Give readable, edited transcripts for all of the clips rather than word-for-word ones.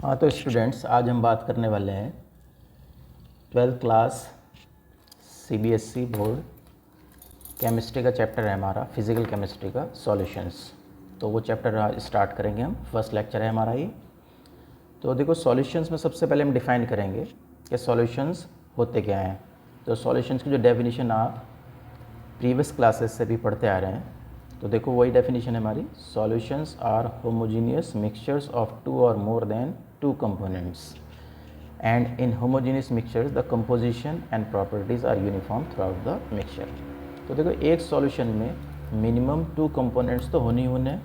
हाँ तो स्टूडेंट्स, आज हम बात करने वाले हैं 12th class CBSE board chemistry का चैप्टर है हमारा, फिज़िकल केमिस्ट्री का सॉल्यूशंस। तो वो चैप्टर आज स्टार्ट करेंगे हम। फर्स्ट लेक्चर है हमारा ये। तो देखो, सॉल्यूशंस में सबसे पहले हम डिफ़ाइन करेंगे कि सॉल्यूशंस होते क्या हैं। तो सॉल्यूशंस की जो डेफिनेशन आप प्रीवियस क्लासेस से भी पढ़ते आ रहे हैं, तो देखो वही डेफिनेशन है हमारी। Solutions are homogeneous mixtures of two or more than two components and in homogeneous mixtures the composition and properties are uniform throughout the mixture। तो देखो, एक सॉल्यूशन में मिनिमम 2 कंपोनेंट्स तो होने ही होने,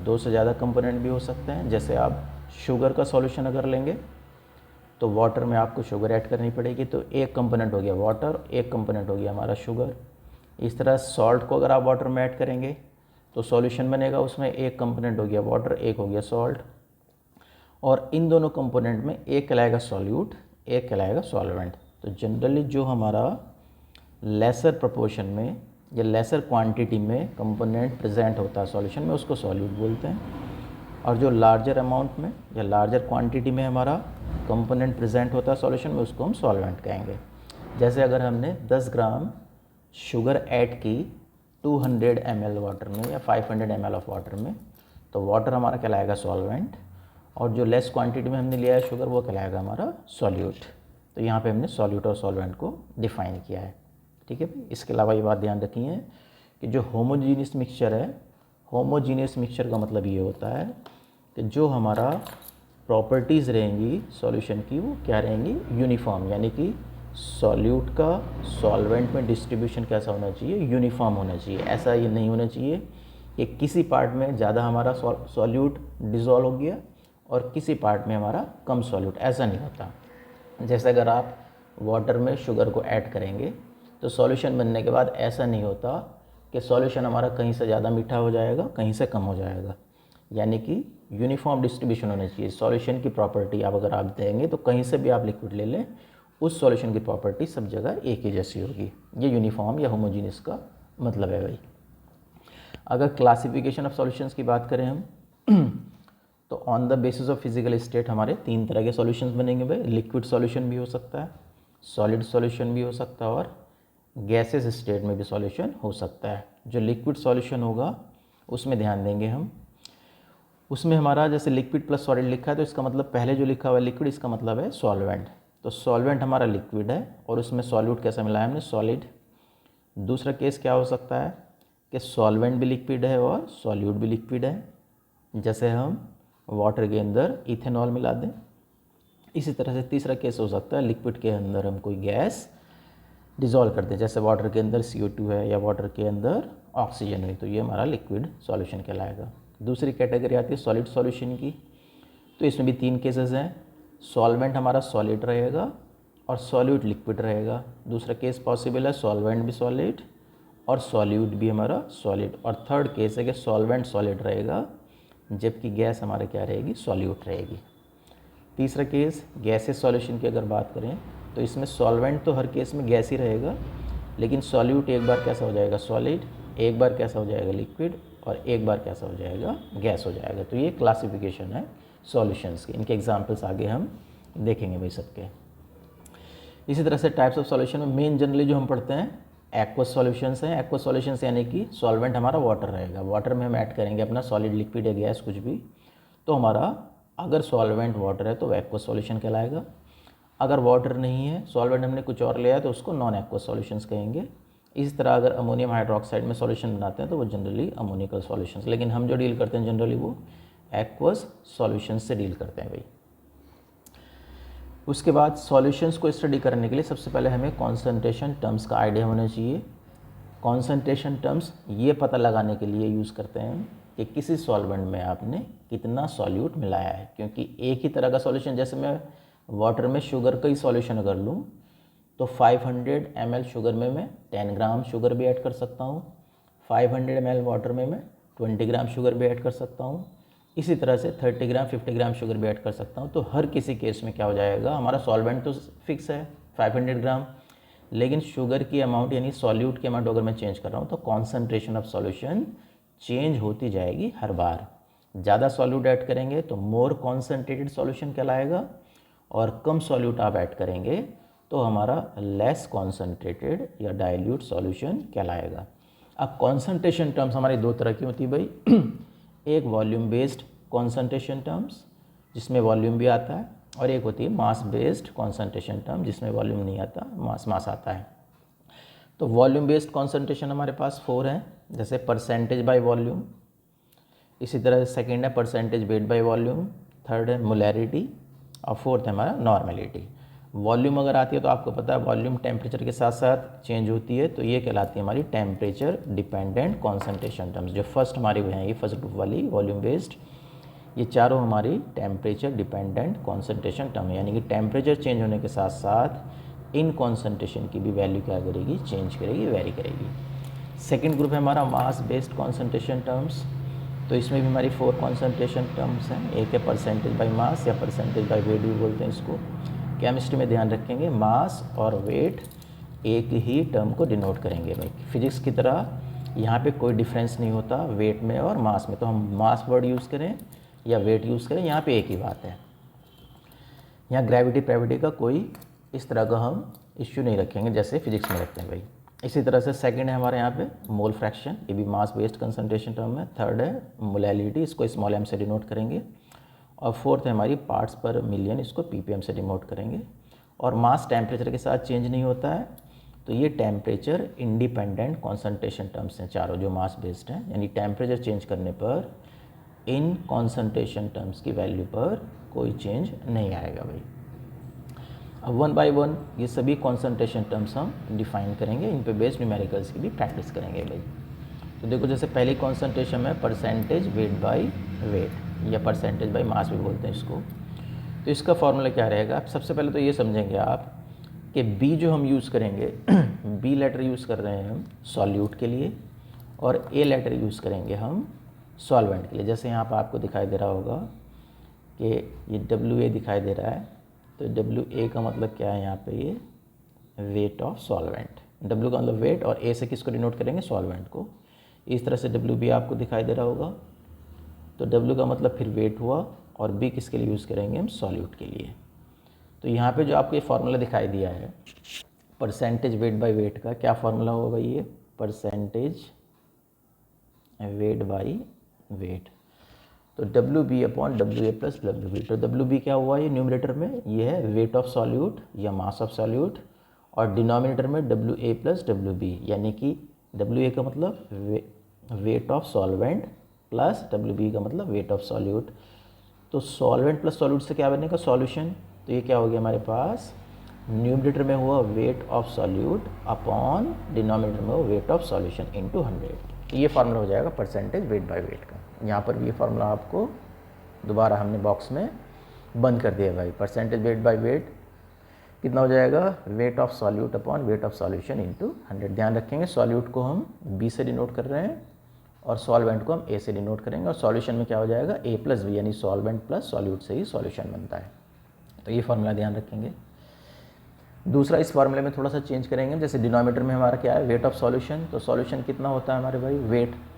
2 से ज़्यादा कंपोनेंट भी हो सकते हैं। जैसे आप शुगर का सॉल्यूशन अगर लेंगे तो वाटर में आपको शुगर ऐड करनी पड़ेगी, तो एक कंपोनेंट हो गया वाटर, एक कंपोनेंट हो गया हमारा शुगर। इस तरह सॉल्ट को अगर आप वाटर में ऐड करेंगे तो सॉल्यूशन बनेगा, उसमें एक कंपोनेंट हो गया वाटर, एक हो गया सॉल्ट। और इन दोनों कंपोनेंट में एक कहलाएगा सॉल्यूट, एक कहलाएगा सॉल्वेंट। तो जनरली जो हमारा लेसर प्रोपोर्शन में या लेसर क्वांटिटी में कंपोनेंट प्रेजेंट होता है सॉल्यूशन में, उसको सॉल्यूट बोलते हैं। और जो लार्जर अमाउंट में या लार्जर क्वांटिटी में हमारा कंपोनेंट प्रेजेंट होता है सॉल्यूशन में, उसको हम सॉल्वेंट कहेंगे। जैसे अगर हमने 10 ग्राम शुगर ऐड की 200 ml वाटर में या 500 ml ऑफ वाटर में, तो वाटर हमारा कहलाएगा सॉल्वेंट, और जो लेस क्वांटिटी में हमने लिया है शुगर, वो कहलाएगा हमारा सॉल्यूट। तो यहाँ पे हमने सॉल्यूट और सॉल्वेंट को डिफ़ाइन किया है। ठीक है भाई। इसके अलावा ये बात ध्यान रखिए कि जो होमोजीनियस मिक्सचर है, होमोजीनियस मिक्सचर का मतलब ये होता है कि जो हमारा प्रॉपर्टीज़ रहेंगी सॉल्यूशन की, वो क्या रहेंगी, यूनिफॉर्म। यानी कि सॉल्यूट का सॉल्वेंट में डिस्ट्रीब्यूशन कैसा होना चाहिए, यूनिफॉर्म होना चाहिए। ऐसा ये नहीं होना चाहिए कि किसी पार्ट में ज़्यादा हमारा सॉल्यूट डिज़ोल्व हो गया और किसी पार्ट में हमारा कम सॉल्यूट, ऐसा नहीं होता। जैसे अगर आप वाटर में शुगर को ऐड करेंगे तो सॉल्यूशन बनने के बाद ऐसा नहीं होता कि सॉल्यूशन हमारा कहीं से ज़्यादा मीठा हो जाएगा, कहीं से कम हो जाएगा। यानी कि यूनिफॉर्म डिस्ट्रीब्यूशन होना चाहिए। सॉल्यूशन की प्रॉपर्टी आप अगर आप देंगे तो कहीं से भी आप लिक्विड ले लें, उस सॉल्यूशन की प्रॉपर्टी सब जगह एक ही जैसी होगी। ये यूनिफॉर्म या होमोजीनियस का मतलब है भाई। अगर क्लासिफिकेशन ऑफ सॉल्यूशंस की बात करें हम तो on the basis of physical state हमारे 3 तरह के सॉल्यूशंस बनेंगे भाई। लिक्विड सॉल्यूशन भी हो सकता है, सॉलिड सॉल्यूशन भी हो सकता है, और गैसेस स्टेट में भी सॉल्यूशन हो सकता है। जो लिक्विड सॉल्यूशन होगा उसमें ध्यान देंगे हम, उसमें हमारा जैसे लिक्विड प्लस सॉलिड लिखा है, तो इसका मतलब पहले जो लिखा हुआ है लिक्विड, इसका मतलब है सॉल्वेंट। तो सॉल्वेंट हमारा लिक्विड है और उसमें सॉल्यूट कैसा मिला है हमने, सॉलिड। दूसरा केस क्या हो सकता है कि सॉल्वेंट भी लिक्विड है और सॉल्यूट भी लिक्विड है। जैसे हम वाटर के अंदर इथेनॉल मिला दें। इसी तरह से तीसरा केस हो सकता है लिक्विड के अंदर हम कोई गैस डिज़ोल्व कर दें, जैसे वाटर के अंदर CO2 है या वाटर के अंदर ऑक्सीजन है, तो ये हमारा लिक्विड सॉल्यूशन कहलाएगा। दूसरी कैटेगरी आती है सॉलिड सॉल्यूशन की। तो इसमें भी 3 केसेस हैं। सॉल्वेंट हमारा सॉलिड रहेगा और सॉल्यूट लिक्विड रहेगा। दूसरा केस पॉसिबल है सॉल्वेंट भी सॉलिड और सॉल्यूट भी हमारा सॉलिड। और थर्ड केस है कि सॉल्वेंट सॉलिड रहेगा जबकि गैस हमारे क्या रहेगी, सॉल्यूट रहेगी। तीसरा केस गैसेस सॉल्यूशन की अगर बात करें तो इसमें सॉल्वेंट तो हर केस में गैस ही रहेगा, लेकिन सॉल्यूट एक बार कैसा हो जाएगा, सॉलिड, एक बार कैसा हो जाएगा, लिक्विड, और एक बार कैसा हो जाएगा, गैस हो जाएगा। तो ये क्लासिफिकेशन है सॉल्यूशंस की। इनके एग्जांपल्स आगे हम देखेंगे भाई सबके। इसी तरह से टाइप्स ऑफ सॉल्यूशन में मेन जनरली जो हम पढ़ते हैं एक्वस सॉल्यूशंस हैं। एक्वस सॉल्यूशंस यानी कि सॉल्वेंट हमारा वाटर रहेगा, वाटर में हम ऐड करेंगे अपना सॉलिड, लिक्विड या गैस कुछ भी, तो हमारा अगर सॉल्वेंट वाटर है तो एक्वस सॉल्यूशन कहलाएगा। अगर वाटर नहीं है, सॉल्वेंट हमने कुछ और लिया है, तो उसको नॉन एक्वस सॉल्यूशंस कहेंगे। इस तरह अगर अमोनियम हाइड्रोक्साइड में सॉल्यूशन बनाते हैं तो वो जनरली अमोनिकल सॉल्यूशंस, लेकिन हम जो डील करते हैं जनरली वो एक्वस सॉल्यूशंस से डील करते हैं भाई। उसके बाद सॉल्यूशंस को स्टडी करने के लिए सबसे पहले हमें कॉन्सेंट्रेशन टर्म्स का आइडिया होना चाहिए। कॉन्सेंट्रेशन टर्म्स ये पता लगाने के लिए यूज़ करते हैं कि किसी सॉल्वेंट में आपने कितना सॉल्यूट मिलाया है, क्योंकि एक ही तरह का सॉल्यूशन, जैसे मैं वाटर में शुगर का ही सॉल्यूशन अगर लूँ तो 500 ml शुगर में मैं 10 ग्राम शुगर भी ऐड कर सकता हूँ, 500 ml वाटर में मैं 20 ग्राम शुगर भी ऐड कर सकता हूँ, इसी तरह से 30 ग्राम 50 ग्राम शुगर भी ऐड कर सकता हूँ। तो हर किसी केस में क्या हो जाएगा, हमारा सॉल्वेंट तो फिक्स है 500 ग्राम, लेकिन शुगर की अमाउंट यानी सॉल्यूट की अमाउंट अगर मैं चेंज कर रहा हूँ तो कॉन्सेंट्रेशन ऑफ सॉल्यूशन चेंज होती जाएगी हर बार। ज़्यादा सॉल्यूट ऐड करेंगे तो मोर कॉन्सेंट्रेटेड सॉल्यूशन कहलाएगा, और कम सॉल्यूट आप ऐड करेंगे तो हमारा लेस कॉन्सेंट्रेटेड या डाइल्यूट सॉल्यूशन कहलाएगा। अब कॉन्सेंट्रेशन टर्म्स हमारी दो तरह की होती है भाई, एक वॉल्यूम बेस्ड कॉन्सेंट्रेशन टर्म्स जिसमें वॉल्यूम भी आता है, और एक होती है मास बेस्ड कॉन्सेंट्रेशन टर्म जिसमें वॉल्यूम नहीं आता, मास आता है। तो वॉल्यूम बेस्ड कॉन्सेंट्रेशन हमारे पास 4 हैं, जैसे परसेंटेज बाय वॉल्यूम, इसी तरह सेकंड है percentage weight by volume, third है मोलैरिटी, और फोर्थ है हमारा नॉर्मेलिटी। वॉल्यूम अगर आती है तो आपको पता है वॉल्यूम टेम्परेचर के साथ साथ चेंज होती है, तो ये कहलाती है हमारी टेम्परेचर डिपेंडेंट कॉन्सेंट्रेशन टर्म्स। जो फर्स्ट हमारी हैं ये फर्स्ट ग्रुप वाली वॉल्यूम बेस्ड, ये चारों हमारी टेम्परेचर डिपेंडेंट कॉन्सेंट्रेशन टर्म है, यानी कि टेम्परेचर चेंज होने के साथ साथ इन कॉन्सेंट्रेशन की भी वैल्यू क्या करेगी, चेंज करेगी, वेरी करेगी। सेकेंड ग्रुप है हमारा मास बेस्ड कॉन्सेंट्रेशन टर्म्स, तो इसमें भी हमारी 4 कॉन्सेंट्रेशन टर्म्स हैं। एक है परसेंटेज बाय मास या परसेंटेज बाय वेट भी बोलते हैं इसको। केमिस्ट्री में ध्यान रखेंगे मास और वेट एक ही टर्म को डिनोट करेंगे भाई, फिजिक्स की तरह यहाँ पे कोई डिफरेंस नहीं होता वेट में और मास में, तो हम मास वर्ड यूज़ करें या वेट यूज़ करें यहाँ पे एक ही बात है। यहाँ ग्रेविटी प्रेविटी का कोई इस तरह का हम इश्यू नहीं रखेंगे जैसे फिजिक्स में रखते हैं भाई। इसी तरह से सेकंड है हमारे यहाँ पे मोल फ्रैक्शन, ये भी मास बेस्ड कंसंट्रेशन टर्म है। थर्ड है मोलैलिटी, इसको स्मॉल एम से डिनोट करेंगे। और फोर्थ है हमारी पार्ट्स पर मिलियन, इसको पीपीएम से डिनोट करेंगे। और मास टेम्परेचर के साथ चेंज नहीं होता है, तो ये टेम्परेचर इंडिपेंडेंट कॉन्सेंट्रेशन टर्म्स हैं चारों जो मास बेस्ड हैं, यानी टेम्परेचर चेंज करने पर इन कॉन्सेंट्रेशन टर्म्स की वैल्यू पर कोई चेंज नहीं आएगा भाई। अब 1 बाय 1 ये सभी कॉन्सेंट्रेशन टर्म्स हम डिफाइन करेंगे, इन पे बेस्ड न्यूमेरिकल्स की भी प्रैक्टिस करेंगे भाई। तो देखो जैसे पहली कॉन्सेंट्रेशन में परसेंटेज वेट बाय वेट या परसेंटेज बाय मास भी बोलते हैं इसको। तो इसका फॉर्मूला क्या रहेगा, सबसे पहले तो ये समझेंगे आप कि बी जो हम यूज़ करेंगे बी लेटर यूज़ कर रहे हैं हम सॉल्यूट के लिए, और ए लेटर यूज़ करेंगे हम सॉल्वेंट के लिए। जैसे यहाँ पर आपको दिखाई दे रहा होगा कि ये डब्ल्यू ए दिखाई दे रहा है, तो डब्ल्यू ए का मतलब क्या है यहाँ पे, ये वेट ऑफ सॉल्वेंट। डब्ल्यू का मतलब वेट, और ए से किसको डिनोट करेंगे, सॉल्वेंट को। इस तरह से डब्ल्यू बी आपको दिखाई दे रहा होगा, तो डब्ल्यू का मतलब फिर वेट हुआ, और बी किसके लिए यूज़ करेंगे हम, सॉल्यूट के लिए। तो यहाँ पे जो आपको ये फार्मूला दिखाई दिया है परसेंटेज वेट बाय वेट का, क्या फार्मूला होगा भाई, ये परसेंटेज वेट बाई वेट, तो W B upon W A plus W B. तो डब्ल्यू बी क्या हुआ ये न्यूमरेटर में, ये है वेट ऑफ सॉल्यूट या मास ऑफ सॉल्यूट, और डिनोमिनेटर में W A plus W B, यानी कि डब्ल्यू ए का मतलब weight of solvent plus W B का मतलब वेट ऑफ सॉल्यूट। तो सॉल्वेंट प्लस सॉल्यूट से क्या बनेगा, सॉल्यूशन। तो ये क्या हो गया हमारे पास, न्यूमरेटर में हुआ wait of solute upon denominator में हुआ वेट ऑफ सॉल्यूशन इंटू 100। ये फार्मूला हो जाएगा परसेंटेज वेट बाय वेट का। यहाँ पर भी ये फार्मूला आपको दोबारा हमने बॉक्स में बंद कर दिया भाई। परसेंटेज वेट बाय वेट कितना हो जाएगा, wait of solute upon weight of solution into 100। ध्यान रखेंगे सॉल्यूट को हम बी से डिनोट कर रहे हैं और सॉल्वेंट को हम ए से डिनोट करेंगे, और सॉल्यूशन में क्या हो जाएगा, ए प्लस बी, यानी सॉल्वेंट प्लस सॉल्यूट से ही सॉल्यूशन बनता है। तो ये फार्मूला ध्यान रखेंगे। दूसरा, इस फार्मूले में थोड़ा सा चेंज करेंगे, जैसे डिनोमिनेटर में हमारा क्या है, वेट ऑफ सॉल्यूशन। तो सॉल्यूशन कितना होता है हमारे भाई,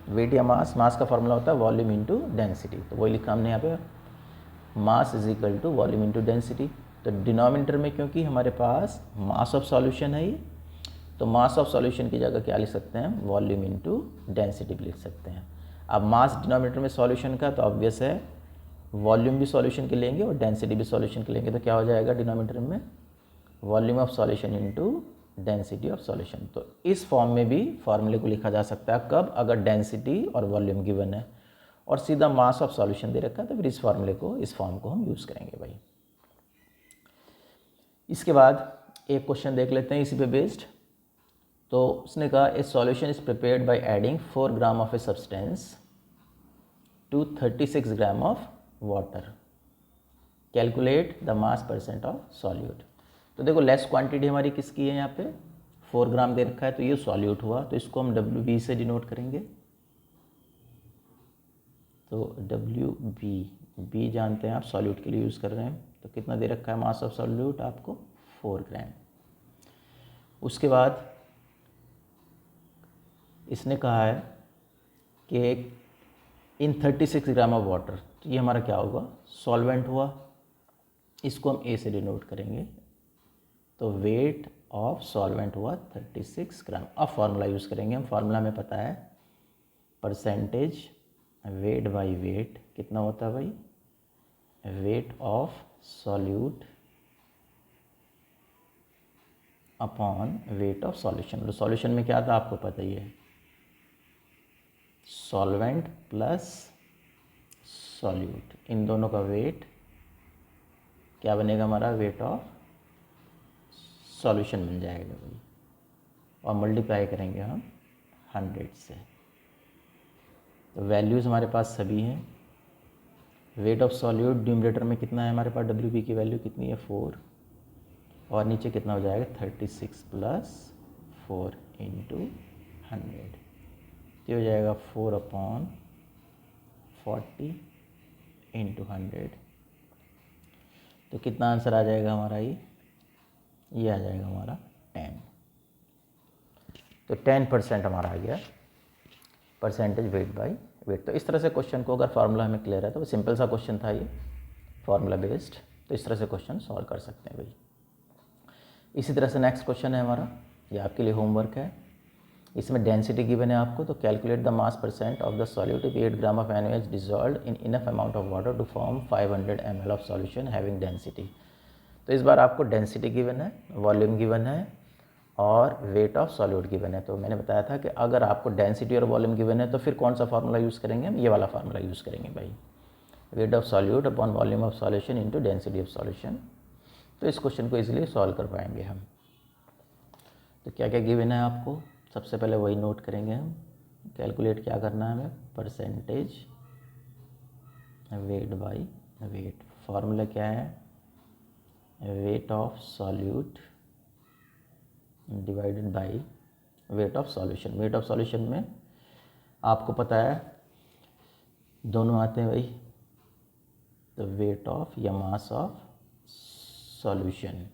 वेट या मास का फार्मूला होता है वॉल्यूम इंटू डेंसिटी। तो वही लिखा हमने यहाँ पे, mass is equal to volume into density. तो डिनोमिनेटर में क्योंकि हमारे पास मास ऑफ सॉल्यूशन है ये, तो मास ऑफ सॉल्यूशन की जगह क्या लिख सकते हैं, वॉल्यूम इंटू डेंसिटी भी लिख सकते हैं। अब मास डिनोमिनेटर में सॉल्यूशन का, तो ऑब्वियस है वॉल्यूम भी सॉल्यूशन के लेंगे और डेंसिटी भी सॉल्यूशन के लेंगे, तो क्या हो जाएगा डिनोमिनेटर में volume of solution into density of solution. तो इस फॉर्म में भी फॉर्मूले को लिखा जा सकता है, कब, अगर डेंसिटी और वॉल्यूम गिवन है और सीधा मास ऑफ सॉल्यूशन दे रखा है, तो फिर इस फॉर्मूले को, इस फॉर्म को हम यूज़ करेंगे भाई। इसके बाद एक क्वेश्चन देख लेते हैं इसी पे बेस्ड। तो उसने कहा a solution is prepared by adding 4 gram of a substance to 36 gram of water, calculate the mass percent of solute. तो देखो लेस क्वांटिटी हमारी किसकी है, यहाँ पे 4 ग्राम दे रखा है, तो ये सॉल्यूट हुआ, तो इसको हम डब्ल्यू बी से डिनोट करेंगे। तो डब्ल्यू बी जानते हैं आप, सॉल्यूट के लिए यूज़ कर रहे हैं। तो कितना दे रखा है मास ऑफ सॉल्यूट आपको, 4 ग्राम। उसके बाद इसने कहा है कि इन 36 ग्राम ऑफ वाटर, तो ये हमारा क्या होगा, सॉल्वेंट हुआ। इसको हम ए से डिनोट करेंगे, तो वेट ऑफ सॉल्वेंट हुआ 36 ग्राम। अब फार्मूला यूज़ करेंगे हम, फार्मूला में पता है परसेंटेज वेट बाई वेट कितना होता है भाई, wait of solute upon weight of solution. तो सॉल्यूशन में क्या था आपको पता ही है, सॉल्वेंट प्लस सॉल्यूट, इन दोनों का वेट क्या बनेगा हमारा, वेट ऑफ सॉल्यूशन बन जाएगा भाई, और मल्टीप्लाई करेंगे हम 100 से। तो वैल्यूज़ हमारे पास सभी हैं। वेट ऑफ सॉल्यूट न्यूमरेटर में कितना है हमारे पास, WB की वैल्यू कितनी है 4, और नीचे कितना हो जाएगा 36 प्लस 4 इंटू 100, ये हो जाएगा 4/40 इंटू 100। तो कितना आंसर आ जाएगा हमारा, ये आ जाएगा हमारा 10। तो 10% हमारा आ गया परसेंटेज वेट बाई वेट। तो इस तरह से क्वेश्चन को, अगर फार्मूला हमें क्लियर है तो सिंपल सा क्वेश्चन था ये, फार्मूला बेस्ड, तो इस तरह से क्वेश्चन सॉल्व कर सकते हैं भाई। इसी तरह से नेक्स्ट क्वेश्चन है हमारा, ये आपके लिए होमवर्क है। इसमें डेंसिटी गिवन है आपको, तो calculate the mass percent of the solute if 8 gram of NaOH dissolved in enough amount of water to form 500 ml of solution having density. तो इस बार आपको डेंसिटी गिवन है, वॉल्यूम गिवन है और वेट ऑफ सॉल्यूट गिवन है। तो मैंने बताया था कि अगर आपको डेंसिटी और वॉल्यूम गिवन है तो फिर कौन सा फार्मूला यूज़ करेंगे हम, ये वाला फार्मूला यूज़ करेंगे भाई, wait of solute upon volume of solution into density of solution. तो इस क्वेश्चन को इजीली सॉल्व कर पाएंगे हम। तो क्या क्या गिवन है आपको, सबसे पहले वही नोट करेंगे हम। कैलकुलेट क्या करना है हमें, percentage weight by wait. Formula क्या है, weight of solute divided by weight of solution. Weight of solution में आपको पता है दोनों आते हैं भाई, तो वेट ऑफ या मास ऑफ सॉल्यूशन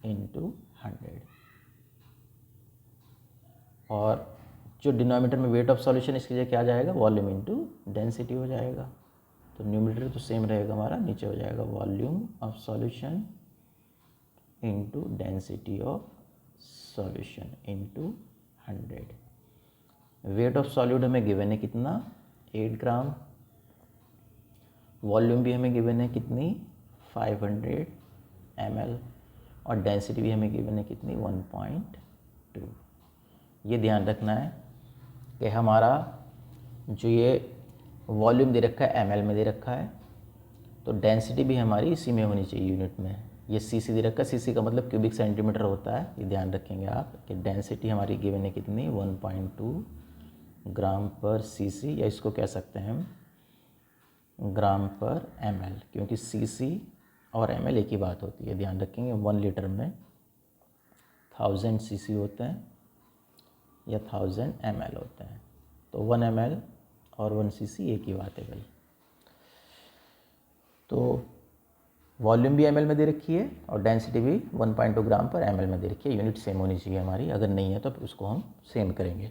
इनटू 100, और जो डिनोमिनेटर में वेट ऑफ सॉल्यूशन, इसकी जगह क्या जाएगा, वॉल्यूम इनटू डेंसिटी हो जाएगा। तो न्यूमरेटर तो सेम रहेगा हमारा, नीचे हो जाएगा volume of solution into density of solution into 100। Wait of solute हमें गिवन है कितना, 8 ग्राम। वॉल्यूम भी हमें गिवन है कितनी, 500 ml, और डेंसिटी भी हमें गिवन है कितनी, 1.2। ये ध्यान रखना है कि हमारा जो ये वॉल्यूम दे रखा है ml में दे रखा है, तो डेंसिटी भी हमारी इसी में होनी चाहिए यूनिट में। ये cc दे रखा है, cc का मतलब क्यूबिक सेंटीमीटर होता है, ये ध्यान रखेंगे आप कि डेंसिटी हमारी गिवन है कितनी, 1.2 ग्राम पर cc, या इसको कह सकते हैं हम ग्राम पर ml, क्योंकि cc और ml एक ही बात होती है। ध्यान रखेंगे 1 लीटर में 1000 cc होते हैं या 1000 ml होते हैं, तो 1 ml और 1 cc एक ही बात है भाई। तो वॉल्यूम भी ml में दे रखी है और डेंसिटी भी 1.2 ग्राम पर ml में दे रखी है। यूनिट सेम होनी चाहिए हमारी, अगर नहीं है तो उसको हम सेम करेंगे।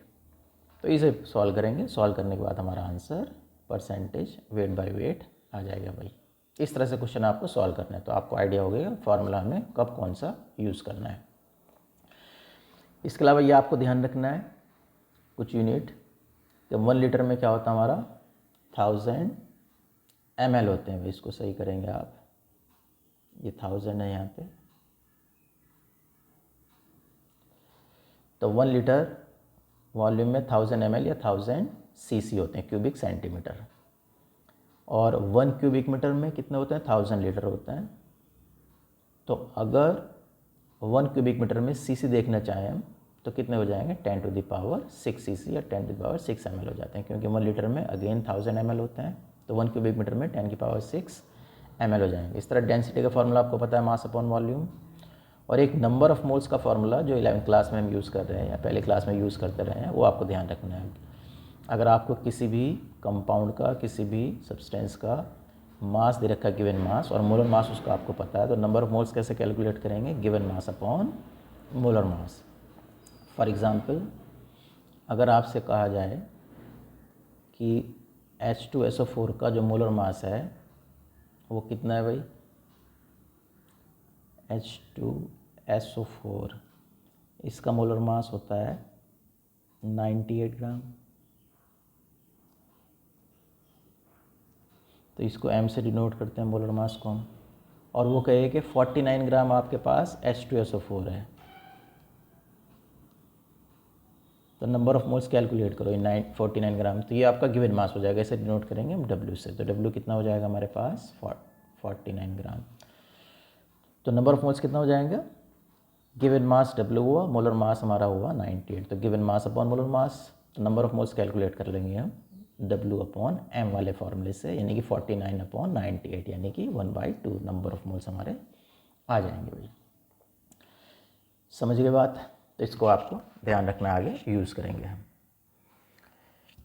तो इसे सॉल्व करेंगे, सॉल्व करने के बाद हमारा answer percentage weight by weight आ जाएगा भाई। इस तरह से क्वेश्चन आपको सॉल्व करना है, तो आपको आइडिया हो गया फार्मूला हमें कब कौन सा यूज़ करना है। इसके अलावा ये आपको ध्यान रखना है कुछ यूनिट, कि 1 लीटर में क्या होता है हमारा 1000 ml होते हैं भाई। इसको सही करेंगे आप, ये 1000 है यहाँ पे, तो 1 लीटर वॉल्यूम में 1000 ml या 1000 cc होते हैं, क्यूबिक सेंटीमीटर, और 1 क्यूबिक मीटर में कितने होते हैं, 1000 लीटर होते हैं। तो अगर 1 क्यूबिक मीटर में cc देखना चाहें हम, तो कितने हो जाएंगे, 10⁶ cc या 10⁶ ml हो जाते हैं, क्योंकि 1 लीटर में अगेन 1000 ml होते हैं, तो 1 क्यूबिक मीटर में 10⁶ ml हो जाएंगे। इस तरह डेंसिटी का फार्मूला आपको पता है, मास अपॉन वॉल्यूम, और एक नंबर ऑफ मोल्स का फार्मूला जो 11वीं क्लास में हम यूज़ कर रहे हैं या पहले क्लास में यूज़ करते रहे हैं, वो आपको ध्यान रखना है। अगर आपको किसी भी कंपाउंड का, किसी भी सब्सटेंस का मास दे रखा है, गिवन मास, और मोलर मास उसका आपको पता है, तो नंबर ऑफ मोल्स कैसे कैलकुलेट करेंगे, given mass upon molar mass. For example, अगर आपसे कहा जाए कि H2SO4 का जो मोलर मास है वो कितना है भाई? H2SO4 इसका मोलर मास होता है 98 ग्राम। तो इसको m से डिनोट करते हैं मोलर मास को हम, और वो कहे कि 49 ग्राम आपके पास H2SO4 है। तो नंबर ऑफ मोल्स कैलकुलेट करो, 49 ग्राम। तो ये आपका गिवन मास हो जाएगा, इसे डिनोट करेंगे हम W से। तो W कितना हो जाएगा हमारे पास? 49 ग्राम। तो नंबर ऑफ मोल्स कितना हो जाएगा? गिवन मास W हुआ, मोलर मास हमारा हुआ 98। तो given mass upon molar mass, तो नंबर ऑफ मोल्स कैलकुलेट कर लेंगे हम W अपॉन M वाले फॉर्मूले से, यानी कि 49 अपॉन 98, यानी कि 1/2 नंबर ऑफ मोल्स हमारे आ जाएंगे भाई। समझ गए बात? तो इसको आपको ध्यान रखना, आगे यूज़ करेंगे हम।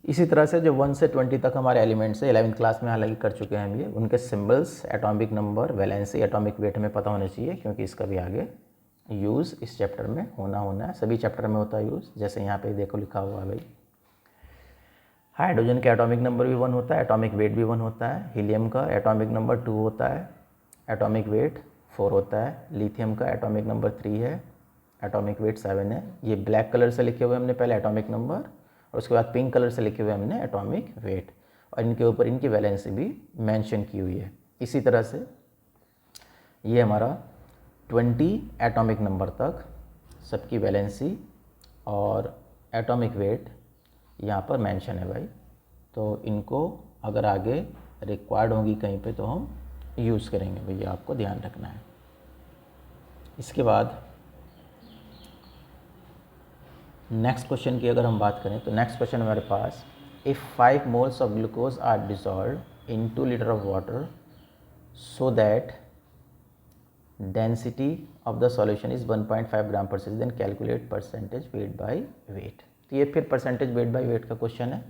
इसी तरह से जो 1 से 20 तक हमारे एलिमेंट्स है, 11th क्लास में हालांकि कर चुके हैं हम ये, उनके symbols, atomic number, valency, atomic weight हमें पता होने चाहिए, क्योंकि इसका भी आगे यूज़ इस चैप्टर में होना है। सभी चैप्टर में होता है यूज़। जैसे यहाँ पे देखो लिखा हुआ है भाई, हाइड्रोजन का एटॉमिक नंबर भी 1 होता है, एटॉमिक वेट भी 1 होता है। हीलियम का एटॉमिक नंबर 2 होता है, एटॉमिक वेट 4 होता है। लिथियम का एटॉमिक नंबर 3 है, एटॉमिक वेट 7 है। ये ब्लैक कलर से लिखे हुए हमने पहले एटॉमिक नंबर, और उसके बाद पिंक कलर से लिखे हुए हमने एटॉमिक वेट, और इनके ऊपर इनकी वैलेंसी भी मेंशन की हुई है। इसी तरह से ये हमारा 20 एटॉमिक नंबर तक सबकी वैलेंसी और एटॉमिक वेट यहाँ पर मेंशन है भाई। तो इनको अगर आगे रिक्वायर्ड होगी कहीं पे तो हम यूज़ करेंगे भैया, आपको ध्यान रखना है। इसके बाद नेक्स्ट क्वेश्चन की अगर हम बात करें तो नेक्स्ट क्वेश्चन हमारे पास, if 5 moles of glucose are dissolve in 2 litre of water so that density of the solution is 1.5 gram per cc, then calculate percentage weight by weight. तो ये फिर परसेंटेज वेट बाय वेट का question है,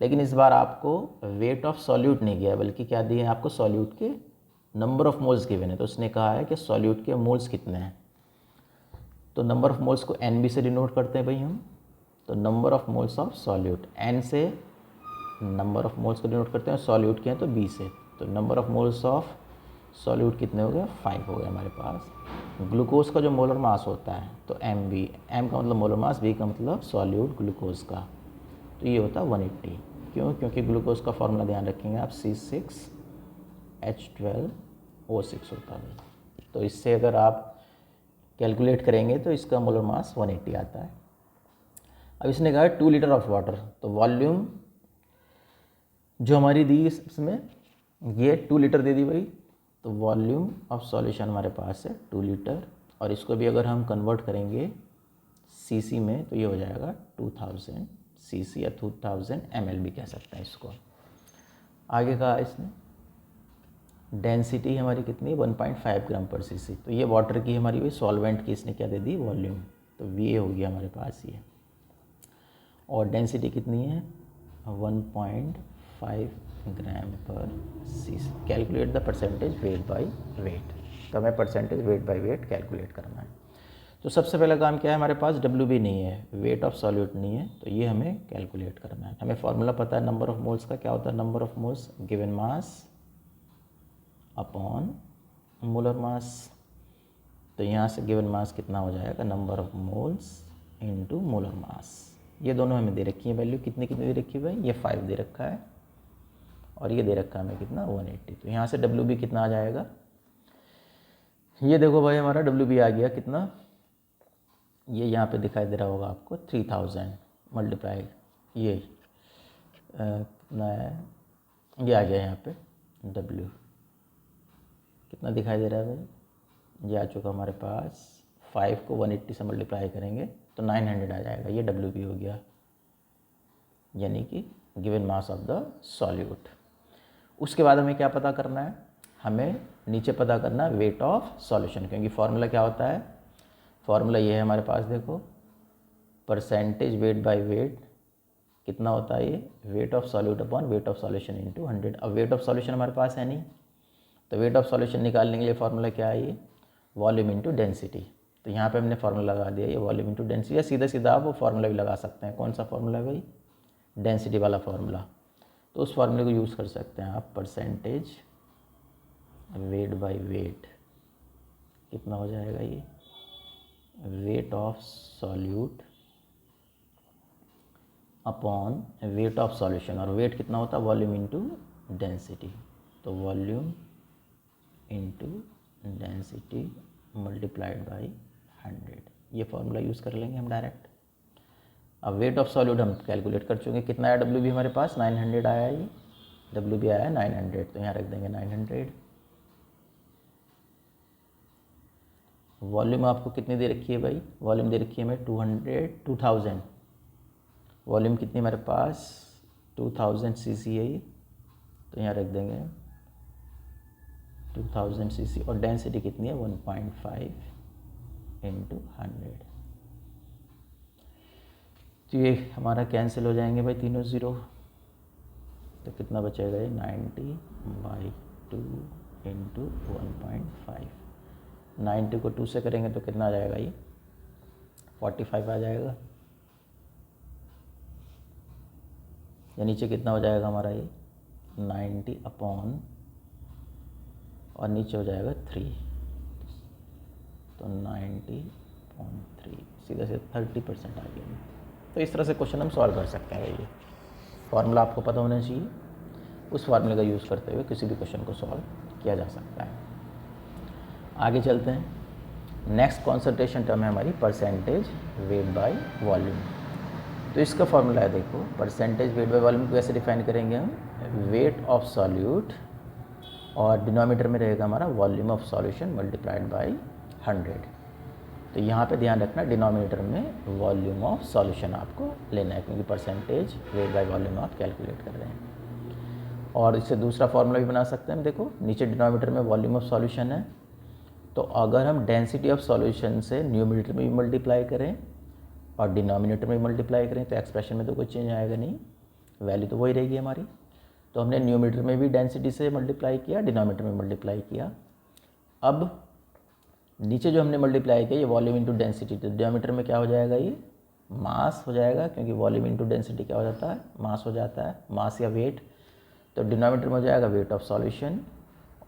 लेकिन इस बार आपको wait of solute नहीं दिया है, बल्कि क्या दिए हैं आपको? सॉल्यूट के नंबर ऑफ मोल्स गिवन है। तो उसने कहा है कि सॉल्यूट के मोल्स कितने हैं। तो नंबर ऑफ मोल्स को NB से डिनोट करते हैं भाई हम। तो number of moles of solute, N से नंबर ऑफ मोल्स को डिनोट करते हैं, सॉल्यूट के हैं तो B से। तो number of moles of solute कितने हो गए? 5 हो गए हमारे पास। ग्लूकोज का जो मोलर मास होता है तो MB, M का मतलब मोलर मास, B का मतलब सॉल्यूट ग्लूकोज का, तो ये होता है 180। क्यों? क्योंकि ग्लूकोज का फॉर्मूला ध्यान रखेंगे आप, C6H12O6 होता है। तो इससे अगर आप कैलकुलेट करेंगे तो इसका मोलर मास 180 आता है। अब इसने कहा 2 लीटर ऑफ वाटर, तो वॉल्यूम जो हमारी दी इसमें ये 2 लीटर दे दी भाई। तो वॉल्यूम ऑफ सॉल्यूशन हमारे पास है 2 लीटर, और इसको भी अगर हम कन्वर्ट करेंगे सीसी में तो ये हो जाएगा 2000 सीसी या 2000 ml भी कह सकते हैं इसको। आगे कहा इसने डेंसिटी हमारी कितनी? 1.5 ग्राम पर cc। तो ये वाटर की हमारी हुई, सॉल्वेंट की इसने क्या दे दी? वॉल्यूम। तो VA हो गया हमारे पास ये, और डेंसिटी कितनी है? 1.5 gram per cc। Calculate the percentage weight by weight. तो हमें percentage weight by weight calculate करना है। तो सबसे पहला काम क्या है? हमारे पास WB नहीं है, वेट ऑफ सॉल्यूट नहीं है, तो ये हमें कैलकुलेट करना है। हमें फॉर्मूला पता है नंबर ऑफ मोल्स का, क्या होता है? Number of moles given mass upon molar mass. तो यहाँ से गिवन मास कितना हो जाएगा? Number of moles into molar mass. ये दोनों हमें दे रखी है वैल्यू, कितनी कितनी दे रखी है भाई? ये 5 दे रखा है, और ये दे रखा है हमें कितना? 180। तो यहाँ से WB कितना आ जाएगा? ये देखो भाई हमारा WB आ गया कितना? ये यहाँ पे दिखाई दे रहा होगा आपको 3000 मल्टीप्लाई, ये कितना है? ये आ गया यहाँ पे W कितना दिखाई दे रहा है भाई? ये आ चुका हमारे पास, 5 को 180 से मल्टीप्लाई करेंगे तो 900 आ जाएगा। ये WB हो गया, यानी कि given mass of the solute. उसके बाद हमें क्या पता करना है? हमें नीचे पता करना है वेट ऑफ सॉल्यूशन, क्योंकि फॉर्मूला क्या होता है? फॉर्मूला ये है हमारे पास, देखो परसेंटेज वेट बाय वेट कितना होता है? ये wait of solute upon weight of solution into 100। अब वेट ऑफ सॉल्यूशन हमारे पास है नहीं, तो वेट ऑफ सॉल्यूशन निकालने के लिए फॉर्मूला क्या है? ये वॉल्यूम इनटू डेंसिटी। तो यहाँ पे हमने फार्मूला लगा दिया, ये वॉल्यूम इनटू डेंसिटी, या सीधा सीधा आप वो फार्मूला भी लगा सकते हैं। कौन सा फार्मूला है भाई? डेंसिटी वाला फार्मूला। तो उस फार्मूले को यूज़ कर सकते हैं आप, परसेंटेज वेट बाय वेट। कितना हो जाएगा ये, wait of solute upon weight of solution, और वेट कितना होता है, वॉल्यूम इनटू डेंसिटी। तो volume into density multiplied by 100, ये फॉर्मूला यूज़ कर लेंगे हम डायरेक्ट। अब वेट ऑफ सॉल्यूट हम कैलकुलेट कर चुके, कितना आया डब्ल्यू बी हमारे पास, 900 आया, ये डब्ल्यू बी आया 900, तो यहाँ रख देंगे 900। वॉल्यूम आपको कितनी दे रखी है भाई, वॉल्यूम दे रखी है हमें 2000। वॉल्यूम कितनी हमारे पास 2000 सीसी है ये, तो यहाँ रख देंगे 2000 सीसी, और डेंसिटी कितनी है 1.5 इंटू 100। तो ये हमारा कैंसिल हो जाएंगे भाई तीनों ज़ीरो, तो कितना बचेगा ये 90/2 इंटू 1.5। 90 को 2 से करेंगे तो कितना आ जाएगा ये 45 आ जाएगा, या नीचे कितना हो जाएगा हमारा ये 90 अपॉन, और नीचे हो जाएगा 3, तो 90/3, सीधा से 30% आ गया। तो इस तरह से क्वेश्चन हम सॉल्व कर सकते हैं। ये फार्मूला आपको पता होना चाहिए, उस फार्मूले का यूज़ करते हुए किसी भी क्वेश्चन को सॉल्व किया जा सकता है। आगे चलते हैं। नेक्स्ट कॉन्सेंट्रेशन टर्म है हमारी परसेंटेज वेट बाय वॉल्यूम। तो इसका फार्मूला है, देखो परसेंटेज वेट बाय वॉल्यूम को कैसे डिफाइन करेंगे हम, वेट ऑफ सॉल्यूट और डिनोमिनेटर में रहेगा हमारा volume of solution multiplied by 100। तो यहाँ पे ध्यान रखना डिनोमिनेटर में वॉल्यूम ऑफ सॉल्यूशन आपको लेना है, क्योंकि परसेंटेज वेट बाय वॉल्यूम आप कैलकुलेट कर रहे हैं। और इससे दूसरा फार्मूला भी बना सकते हैं, देखो नीचे डिनोमिनेटर में वॉल्यूम ऑफ सॉल्यूशन है, तो अगर हम डेंसिटी ऑफ सॉल्यूशन से न्यूमरेटर में भी मल्टीप्लाई करें और डिनोमिनेटर में मल्टीप्लाई करें तो एक्सप्रेशन में तो कोई चेंज आएगा नहीं, वैल्यू तो वही रहेगी हमारी। तो हमने न्यूमरेटर में भी डेंसिटी से मल्टीप्लाई किया, डिनोमिनेटर में मल्टीप्लाई किया। अब नीचे जो हमने मल्टीप्लाई किया ये वॉल्यूम इंटू डेंसिटी, तो डिनोमिनेटर में क्या हो जाएगा, ये मास हो जाएगा, क्योंकि वॉल्यूम इंटू डेंसिटी क्या हो जाता है, मास हो जाता है, मास या वेट। तो डिनोमिनेटर में हो जाएगा वेट ऑफ सॉल्यूशन,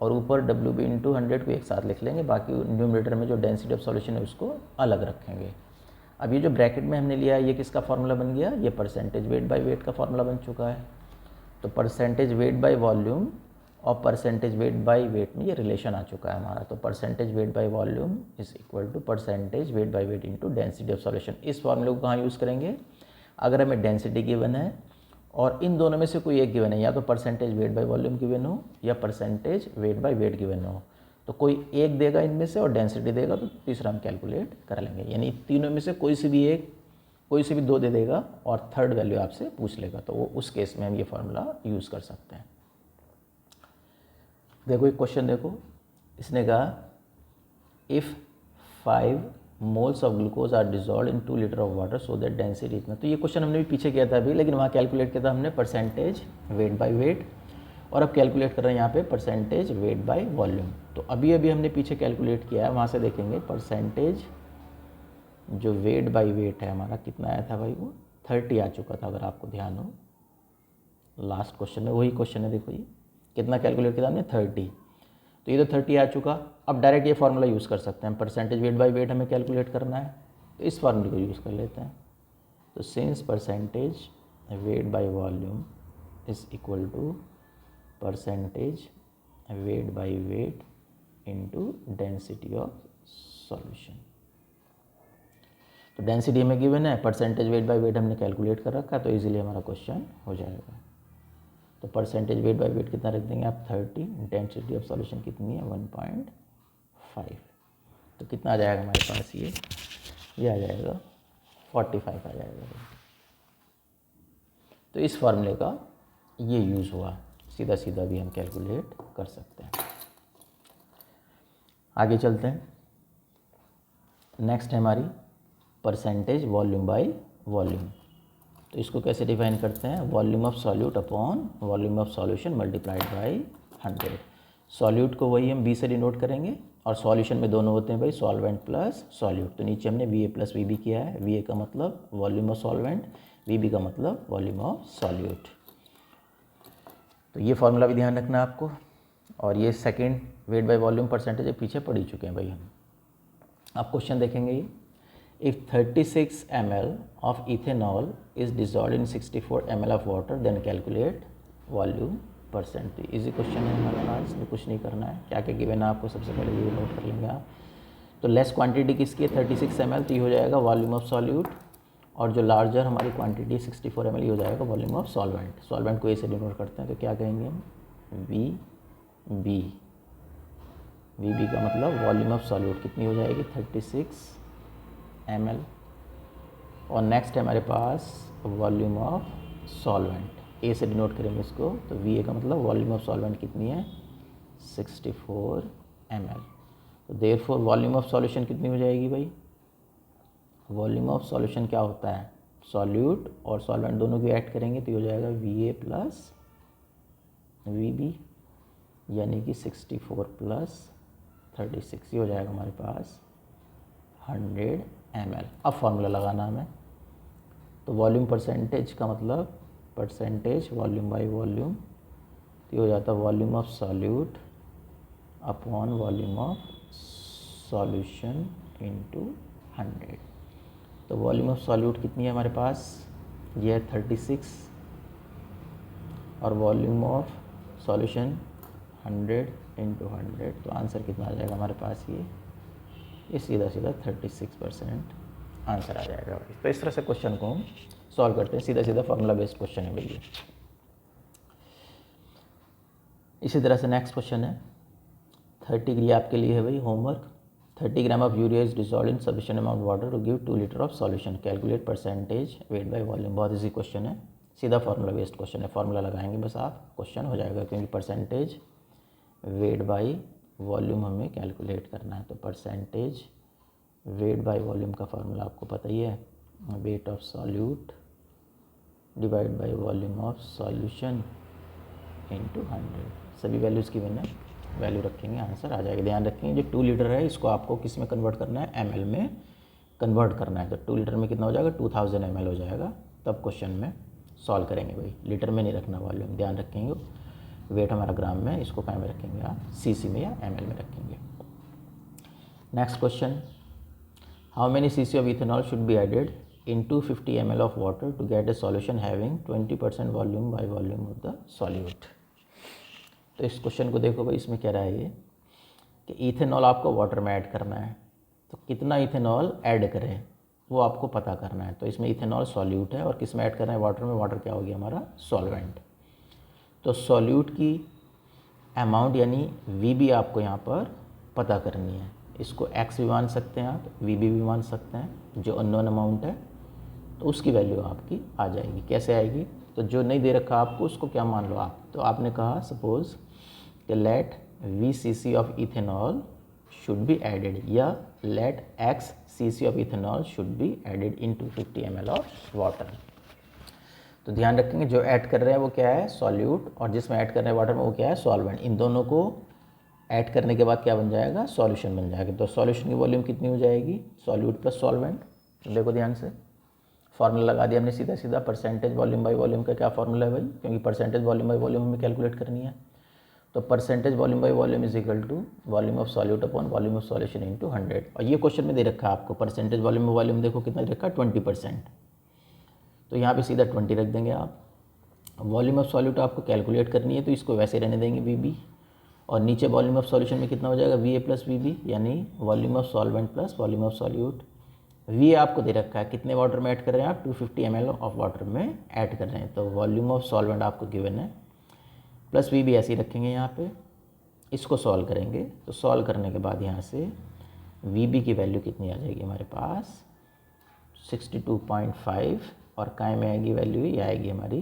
और ऊपर डब्ल्यू बी इंटू 100 को एक साथ लिख लेंगे, बाकी न्यूमरेटर में जो डेंसिटी ऑफ सॉल्यूशन है उसको अलग रखेंगे। अब ये जो ब्रैकेट में हमने लिया है ये किसका फार्मूला बन गया, ये परसेंटेज वेट बाय वेट का फार्मूला बन चुका है। तो परसेंटेज वेट बाय वॉल्यूम और परसेंटेज वेट बाय वेट में ये रिलेशन आ चुका है हमारा। तो percentage weight by volume is equal to percentage weight by weight into density of solution. इस फार्मूले को कहाँ यूज़ करेंगे, अगर हमें डेंसिटी गिवन है और इन दोनों में से कोई एक गिवन है, या तो percentage weight by volume given हो या percentage weight by wait given हो, तो कोई एक देगा इनमें से और डेंसिटी देगा, तो तीसरा हम कैलकुलेट कर लेंगे। यानी तीनों में से कोई से भी एक, कोई से भी दो दे देगा और थर्ड वैल्यू आपसे पूछ लेगा, तो वो उस केस में हम ये फार्मूला यूज़ कर सकते हैं। देखो एक क्वेश्चन देखो, इसने कहा if 5 moles of glucose are dissolve in 2 litre of water so that density इतना। तो ये क्वेश्चन हमने भी पीछे किया था अभी, लेकिन वहाँ कैलकुलेट किया था हमने परसेंटेज वेट बाय वेट, और अब कैलकुलेट कर रहे हैं यहाँ पे परसेंटेज वेट बाय वॉल्यूम। तो अभी हमने पीछे कैलकुलेट किया है, वहाँ से देखेंगे परसेंटेज जो वेट बाय वेट है हमारा कितना आया था भाई, वो 30 आ चुका था, अगर आपको ध्यान हो लास्ट क्वेश्चन में, वही क्वेश्चन है। देखो ये कितना कैलकुलेट किया हमने 30, तो ये तो 30 आ चुका। अब डायरेक्ट ये फार्मूला यूज़ कर सकते हैं, परसेंटेज वेट बाय वेट हमें कैलकुलेट करना है, तो इस फार्मूले को यूज़ कर लेते हैं। तो since percentage weight by volume is equal to percentage weight by weight into density of solution. तो डेंसिटी हमें गिवन है, परसेंटेज वेट बाय वेट हमने कैलकुलेट कर रखा है, तो इजीली हमारा क्वेश्चन हो जाएगा। तो परसेंटेज वेट बाय वेट कितना रख देंगे आप 30, डेंसिटी ऑफ सॉल्यूशन कितनी है 1.5, तो कितना आ जाएगा हमारे पास, ये आ जाएगा 45 आ जाएगा। तो इस फार्मूले का ये यूज़ हुआ, सीधा सीधा भी हम कैलकुलेट कर सकते हैं। आगे चलते हैं। नेक्स्ट है हमारी परसेंटेज वॉल्यूम बाय वॉल्यूम। तो इसको कैसे डिफाइन करते हैं, volume of solute upon volume of solution multiplied by 100। Solute को वही हम बी से डिनोट करेंगे, और सॉल्यूशन में दोनों होते हैं भाई सॉल्वेंट प्लस सॉल्यूट। तो नीचे हमने V A plus V B किया है, वी ए का मतलब volume of solvent, V B का मतलब वॉल्यूम ऑफ सॉल्यूट। तो ये फार्मूला भी ध्यान रखना है आपको। और ये second wait by volume percentage पीछे पढ़ ही चुके हैं भाई हम। आप क्वेश्चन देखेंगे ये, if 36 ml of ethanol is dissolve in 64 ml of water then calculate volume percent. तो इजी क्वेश्चन है हमारे पास, में कुछ नहीं करना है। क्या क्या गिवन है आपको सबसे पहले ये नोट कर लेंगे आप। तो लेस क्वांटिटी किसकी है 36 ml, तो ये हो जाएगा वॉल्यूम ऑफ सॉल्यूट। और जो लार्जर हमारी क्वांटिटी 64 ml, ये हो जाएगा वॉल्यूम ऑफ सॉल्वेंट। सॉल्वेंट को ए से डिनोट करते हैं, तो क्या कहेंगे हम, वी बी का मतलब वॉल्यूम ऑफ सॉल्यूट कितनी हो जाएगी 36 ml। और नेक्स्ट है हमारे पास वॉल्यूम ऑफ सॉल्वेंट, ए से डिनोट करेंगे इसको, तो वी ए का मतलब वॉल्यूम ऑफ सॉल्वेंट कितनी है 64 ml। तो देयरफॉर वॉल्यूम ऑफ सॉल्यूशन कितनी हो जाएगी भाई, वॉल्यूम ऑफ सॉल्यूशन क्या होता है, सॉल्यूट और सॉल्वेंट दोनों को ऐड करेंगे तो हो जाएगा V A plus V B, यानी कि 64 प्लस 36, ये हो जाएगा हमारे पास 100 ml। अब फार्मूला लगाना हमें, तो वॉल्यूम परसेंटेज का मतलब परसेंटेज वॉल्यूम बाय वॉल्यूम, तो ये हो जाता है volume of solute upon volume of solution into 100। तो वॉल्यूम ऑफ सॉल्यूट कितनी है हमारे पास, ये है 36, और वॉल्यूम ऑफ सॉल्यूशन 100 इंटू 100, तो आंसर कितना आ जाएगा हमारे पास, ये सीधा 36% आंसर आ जाएगा। तो इस तरह से क्वेश्चन को हम सॉल्व करते हैं, सीधा सीधा फार्मूला बेस्ड क्वेश्चन है भैया। इसी तरह से नेक्स्ट क्वेश्चन है 30 ग्राम आपके लिए है भाई homework. 30 gram of urea is dissolve in sufficient amount water to give 2 litre of solution, calculate percentage weight by volume. बहुत इजी क्वेश्चन है, सीधा फार्मूला बेस्ड क्वेश्चन है। फार्मूला लगाएंगे बस आप, क्वेश्चन हो जाएगा, क्योंकि परसेंटेज वेट बाय वॉल्यूम हमें कैलकुलेट करना है। तो परसेंटेज वेट बाय वॉल्यूम का फार्मूला आपको पता ही है, weight of solute divide by volume of solution into 100। सभी वैल्यूज़ की मैंने वैल्यू रखेंगे, आंसर आ जाएगा। ध्यान रखेंगे जो 2 लीटर है इसको आपको किस में कन्वर्ट करना है, ml में कन्वर्ट करना है। तो 2 लीटर में कितना हो जाएगा 2000 ml हो जाएगा, तब क्वेश्चन में सॉल्व करेंगे भाई। लीटर में नहीं रखना वॉल्यूम, ध्यान रखेंगे। वेट हमारा ग्राम में, इसको कहाँ में रखेंगे आप, सीसी में या ml में रखेंगे। Next question, how many CC of ethanol should be added in 250 ml of water to get a solution having 20% volume by volume of the solute. तो इस क्वेश्चन को देखो भाई, इसमें कह रहा है ये कि इथेनॉल आपको वाटर में ऐड करना है, तो कितना इथेनॉल ऐड करें वो आपको पता करना है। तो इसमें इथेनॉल सॉल्यूट है और किस में ऐड करना है, वाटर में। वाटर क्या होगी हमारा, सॉल्वेंट। तो सॉल्यूट की अमाउंट यानी वी बी आपको यहाँ पर पता करनी है। इसको एक्स भी मान सकते हैं आप, वी बी भी मान सकते हैं, जो अननोन अमाउंट है तो उसकी वैल्यू आपकी आ जाएगी। कैसे आएगी, तो जो नहीं दे रखा आपको उसको क्या मान लो आप। तो आपने कहा सपोज कि let V c c of ethanol should be added, या let x c c of ethanol should be added in 250 ml of water. तो ध्यान रखेंगे जो ऐड कर रहे हैं वो क्या है, सॉल्यूट, और जिसमें ऐड कर रहे हैं वाटर में वो क्या है, सॉल्वेंट। इन दोनों को ऐड करने के बाद क्या बन जाएगा, सॉल्यूशन बन जाएगा। तो सॉल्यूशन की वॉल्यूम कितनी हो जाएगी, सॉल्यूट प्लस सॉल्वेंट। तो देखो ध्यान से, फार्मूला लगा दिया हमने सीधा सीधा। परसेंटेज वॉल्यूम बाय वॉल्यूम का क्या फार्मूला है भाई, क्योंकि परसेंटेज वॉल्यूम बाय वॉल्यूम हमें कैलकुलेट करनी है। तो percentage volume by volume is equal to volume of solute upon volume of solution into 100। और ये क्वेश्चन में दे रखा है आपको परसेंटेज वॉल्यूम बाय वॉल्यूम, देखो कितना दे रखा है 20%। तो यहाँ पे सीधा 20 रख देंगे आप। वॉल्यूम ऑफ सॉल्यूट आपको कैलकुलेट करनी है, तो इसको वैसे रहने देंगे वी बी, और नीचे वॉल्यूम ऑफ सॉल्यूशन में कितना हो जाएगा, V A plus V B, यानी volume of solvent plus volume of solute. V आपको दे रखा है, कितने वाटर में ऐड कर रहे हैं आप, 250 ml ऑफ वाटर में ऐड कर रहे हैं। तो वॉल्यूम ऑफ सॉल्वेंट आपको गिवन है, प्लस वी भी ऐसे ही रखेंगे यहाँ पे। इसको सॉल्व करेंगे, तो सॉल्व करने के बाद यहाँ से वी बी की वैल्यू कितनी आ जाएगी हमारे पास 62.5, और काय में आएगी वैल्यू, ये आएगी हमारी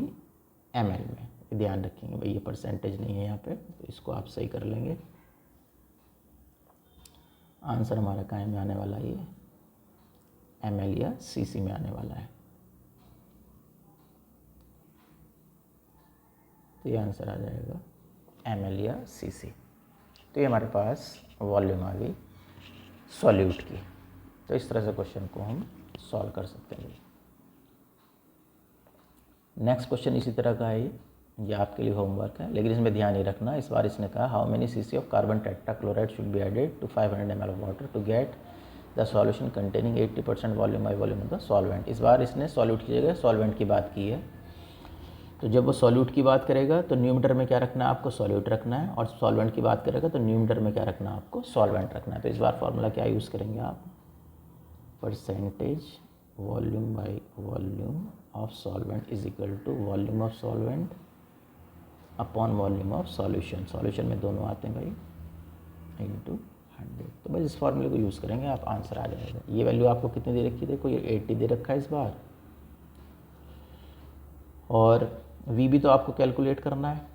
ml में। ध्यान रखेंगे भाई, ये परसेंटेज नहीं है यहाँ पे, तो इसको आप सही कर लेंगे। आंसर हमारा काय में आने वाला है, ये ml या cc में आने वाला है। तो ये आंसर आ जाएगा ml या cc। तो ये हमारे पास वॉल्यूम आ गई सॉल्यूट की। तो इस तरह से क्वेश्चन को हम सॉल्व कर सकते हैं। नेक्स्ट क्वेश्चन इसी तरह का है, ये आपके लिए होमवर्क है, लेकिन इसमें ध्यान नहीं रखना। इस बार इसने कहा how many CC of carbon tetrachloride should be added to 500 ml of water to get the solution containing 80% volume by volume of the solvent. इस बार इसने सॉल्यूट की जगह सॉल्वेंट की बात की है। तो जब वो सॉल्यूट की बात करेगा तो न्यूमीटर में क्या रखना है आपको, सॉल्यूट रखना है, और सॉल्वेंट की बात करेगा तो न्यूमीटर में क्या रखना है आपको, सॉल्वेंट रखना है। तो इस बार फॉर्मूला क्या यूज़ करेंगे आप, percentage volume by volume of solvent is equal to volume of solvent upon volume of solution. Solution में दोनों आते हैं भाई, इंटू 100। तो बस इस फॉर्मूले को यूज़ करेंगे, आप आंसर आ जाएगा। ये वैल्यू आपको कितनी दे रखी है, देखो ये 80 दे रखा है इस बार, और वी भी तो आपको कैलकुलेट करना है,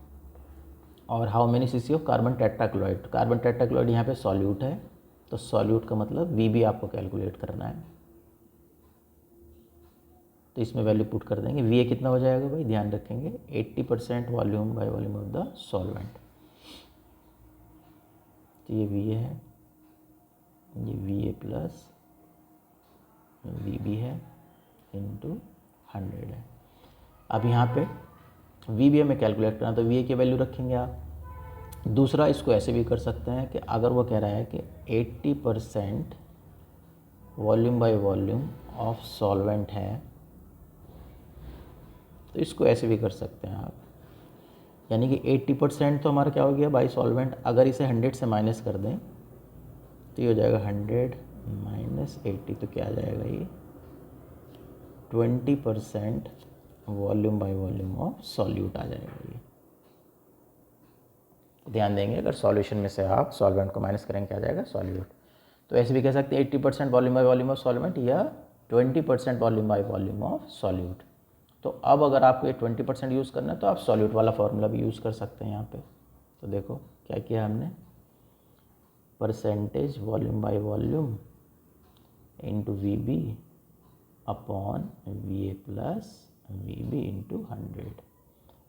और how many CC of carbon tetrachloride. Carbon tetrachloride यहाँ पे सॉल्यूट है, तो सॉल्यूट का मतलब वी भी आपको कैलकुलेट करना है। तो इसमें वैल्यू पुट कर देंगे। वी ए कितना हो जाएगा भाई, ध्यान रखेंगे 80% volume by volume of the solvent. तो ये वी ए है, ये V A plus V B है इंटू 100 है। अब यहाँ पे वी बी हमें कैलकुलेट करना, तो वी ए की वैल्यू रखेंगे आप। दूसरा इसको ऐसे भी कर सकते हैं कि अगर वो कह रहा है कि 80% volume by volume of solvent है, तो इसको ऐसे भी कर सकते हैं आप, यानी कि 80% तो हमारा क्या हो गया बाई सॉल्वेंट। अगर इसे 100 से माइनस कर दें तो ये हो जाएगा 100 माइनस 80, तो क्या आ जाएगा ये 20% volume by volume of solute आ जाएगा ये। ध्यान देंगे, अगर सॉल्यूशन में से आप सॉल्वेंट को माइनस करेंगे क्या आ जाएगा, सॉल्यूट। तो ऐसे भी कह सकते हैं 80% volume by volume of solvent या 20% volume by volume of solute. तो अब अगर आपको ये 20% यूज़ करना है तो आप सॉल्यूट वाला फॉर्मूला भी यूज़ कर सकते हैं यहाँ पे। तो देखो क्या किया हमने, percentage volume by volume into V B upon V A plus V B into 100,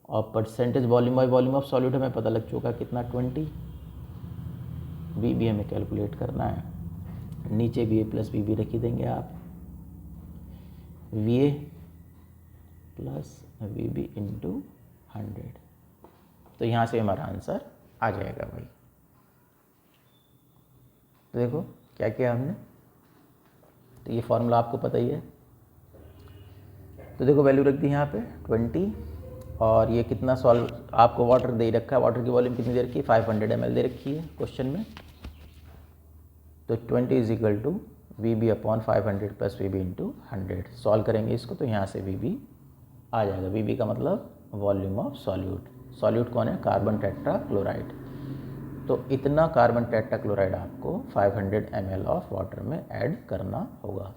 और percentage volume by volume of solute हमें पता लग चुका कितना 20, वी बी हमें कैलकुलेट करना है। नीचे V A plus V B रखी देंगे आप, V A plus V B into 100। तो यहाँ से हमारा आंसर आ जाएगा भाई। तो देखो क्या किया हमने, तो ये फॉर्मूला आपको पता ही है। तो देखो वैल्यू रख दी यहाँ पे 20, और ये कितना सॉल्व आपको वाटर दे रखा है, वाटर की वॉल्यूम कितनी दे रखी है 500 ml दे रखी है क्वेश्चन में। तो 20 is equal to V B upon 500 plus V B into 100। Solve करेंगे इसको तो यहाँ से वी बी आ जाएगा। वी बी का मतलब वॉल्यूम ऑफ सॉल्यूट। सॉल्यूट कौन है, कार्बन टेट्राक्लोराइड। तो इतना कार्बन टेट्राक्लोराइड आपको 500 ml ऑफ वाटर में ऐड करना होगा।